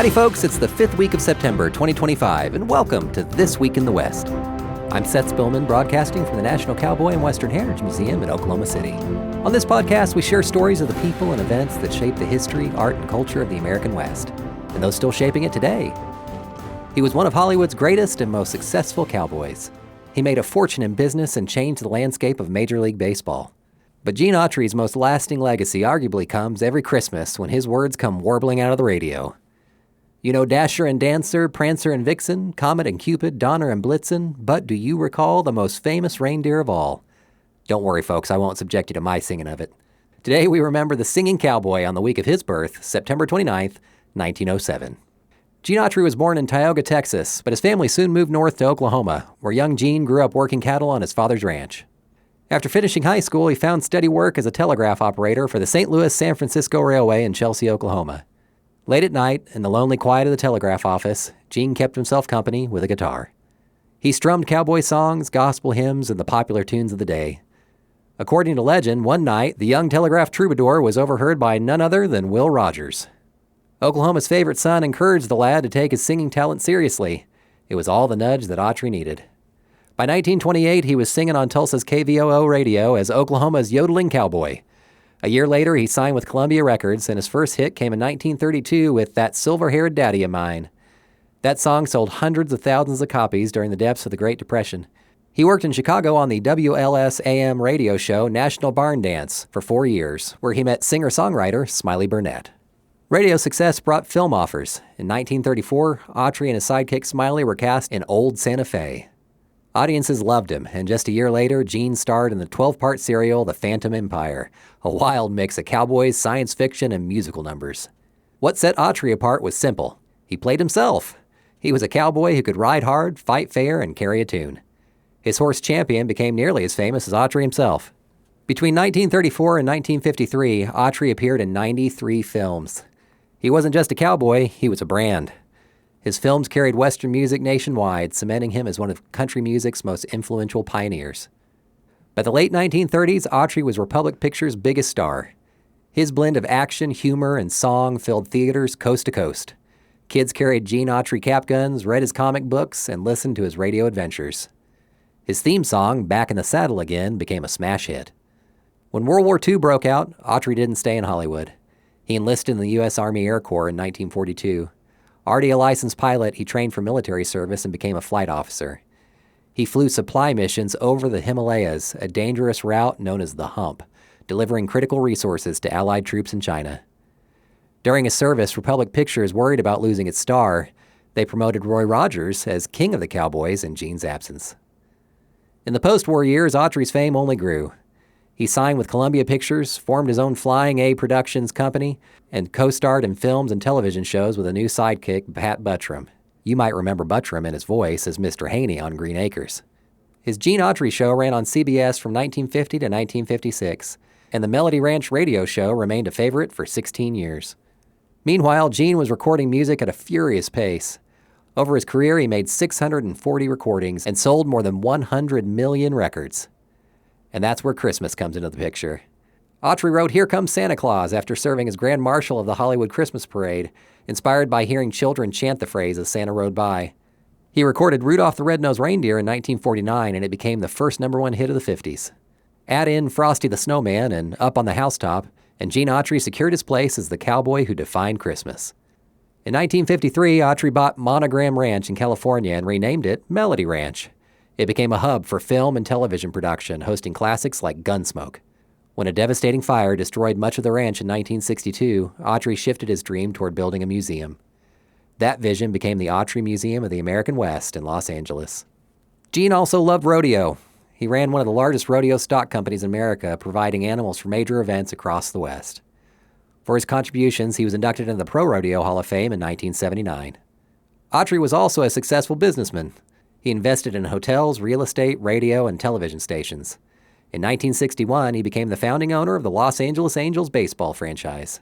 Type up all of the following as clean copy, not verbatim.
Howdy folks, it's the 5th week of September 2025, and welcome to This Week in the West. I'm Seth Spillman, broadcasting from the National Cowboy and Western Heritage Museum in Oklahoma City. On this podcast, we share stories of the people and events that shape the history, art, and culture of the American West, and those still shaping it today. He was one of Hollywood's greatest and most successful cowboys. He made a fortune in business and changed the landscape of Major League Baseball. But Gene Autry's most lasting legacy arguably comes every Christmas when his words come warbling out of the radio. You know Dasher and Dancer, Prancer and Vixen, Comet and Cupid, Donner and Blitzen, but do you recall the most famous reindeer of all? Don't worry, folks, I won't subject you to my singing of it. Today we remember the singing cowboy on the week of his birth, September 29th, 1907. Gene Autry was born in Tioga, Texas, but his family soon moved north to Oklahoma, where young Gene grew up working cattle on his father's ranch. After finishing high school, he found steady work as a telegraph operator for the St. Louis-San Francisco Railway in Chelsea, Oklahoma. Late at night, in the lonely quiet of the telegraph office, Gene kept himself company with a guitar. He strummed cowboy songs, gospel hymns, and the popular tunes of the day. According to legend, one night, the young telegraph troubadour was overheard by none other than Will Rogers. Oklahoma's favorite son encouraged the lad to take his singing talent seriously. It was all the nudge that Autry needed. By 1928, he was singing on Tulsa's KVOO radio as Oklahoma's yodeling cowboy. A year later, he signed with Columbia Records, and his first hit came in 1932 with That Silver-Haired Daddy of Mine. That song sold hundreds of thousands of copies during the depths of the Great Depression. He worked in Chicago on the WLS-AM radio show National Barn Dance for 4 years, where he met singer-songwriter Smiley Burnette. Radio success brought film offers. In 1934, Autry and his sidekick Smiley were cast in Old Santa Fe. Audiences loved him, and just a year later, Gene starred in the 12-part serial The Phantom Empire, a wild mix of cowboys, science fiction, and musical numbers. What set Autry apart was simple. He played himself. He was a cowboy who could ride hard, fight fair, and carry a tune. His horse Champion became nearly as famous as Autry himself. Between 1934 and 1953, Autry appeared in 93 films. He wasn't just a cowboy, he was a brand. His films carried Western music nationwide, cementing him as one of country music's most influential pioneers. By the late 1930s, Autry was Republic Pictures' biggest star. His blend of action, humor, and song filled theaters coast to coast. Kids carried Gene Autry cap guns, read his comic books, and listened to his radio adventures. His theme song, Back in the Saddle Again, became a smash hit. When World War II broke out, Autry didn't stay in Hollywood. He enlisted in the U.S. Army Air Corps in 1942. Already a licensed pilot, he trained for military service and became a flight officer. He flew supply missions over the Himalayas, a dangerous route known as the Hump, delivering critical resources to Allied troops in China. During his service, Republic Pictures worried about losing its star. They promoted Roy Rogers as king of the cowboys in Gene's absence. In the post-war years, Autry's fame only grew. He signed with Columbia Pictures, formed his own Flying A Productions company, and co-starred in films and television shows with a new sidekick, Pat Buttram. You might remember Buttram and his voice as Mr. Haney on Green Acres. His Gene Autry show ran on CBS from 1950 to 1956, and the Melody Ranch radio show remained a favorite for 16 years. Meanwhile, Gene was recording music at a furious pace. Over his career, he made 640 recordings and sold more than 100 million records. And that's where Christmas comes into the picture. Autry wrote Here Comes Santa Claus after serving as Grand Marshal of the Hollywood Christmas Parade, inspired by hearing children chant the phrase as Santa rode by. He recorded Rudolph the Red-Nosed Reindeer in 1949, and it became the first #1 hit of the 50s. Add in Frosty the Snowman and Up on the Housetop, and Gene Autry secured his place as the cowboy who defined Christmas. In 1953, Autry bought Monogram Ranch in California and renamed it Melody Ranch. It became a hub for film and television production, hosting classics like Gunsmoke. When a devastating fire destroyed much of the ranch in 1962, Autry shifted his dream toward building a museum. That vision became the Autry Museum of the American West in Los Angeles. Gene also loved rodeo. He ran one of the largest rodeo stock companies in America, providing animals for major events across the West. For his contributions, he was inducted into the Pro Rodeo Hall of Fame in 1979. Autry was also a successful businessman. He invested in hotels, real estate, radio, and television stations. In 1961, he became the founding owner of the Los Angeles Angels baseball franchise.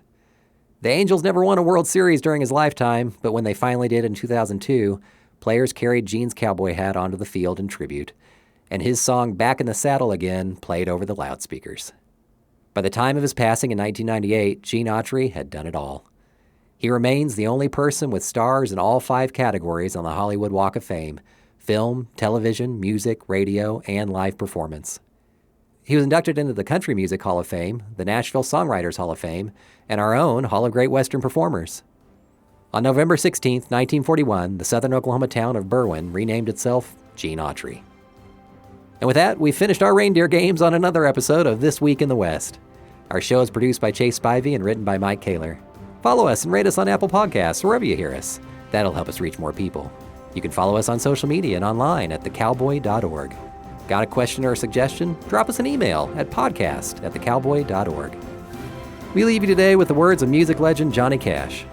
The Angels never won a World Series during his lifetime, but when they finally did in 2002, players carried Gene's cowboy hat onto the field in tribute, and his song Back in the Saddle Again played over the loudspeakers. By the time of his passing in 1998, Gene Autry had done it all. He remains the only person with stars in all 5 categories on the Hollywood Walk of Fame: film, television, music, radio, and live performance. He was inducted into the Country Music Hall of Fame, the Nashville Songwriters Hall of Fame, and our own Hall of Great Western Performers. On November 16, 1941, the southern Oklahoma town of Berwyn renamed itself Gene Autry. And with that, we've finished our reindeer games on another episode of This Week in the West. Our show is produced by Chase Spivey and written by Mike Kaler. Follow us and rate us on Apple Podcasts or wherever you hear us. That'll help us reach more people. You can follow us on social media and online at thecowboy.org. Got a question or a suggestion? Drop us an email at podcast@thecowboy.org. We leave you today with the words of music legend Johnny Cash.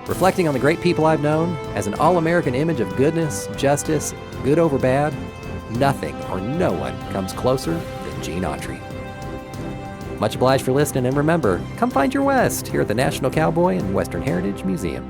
Reflecting on the great people I've known, as an all-American image of goodness, justice, good over bad, nothing or no one comes closer than Gene Autry. Much obliged for listening, and remember, come find your West here at the National Cowboy and Western Heritage Museum.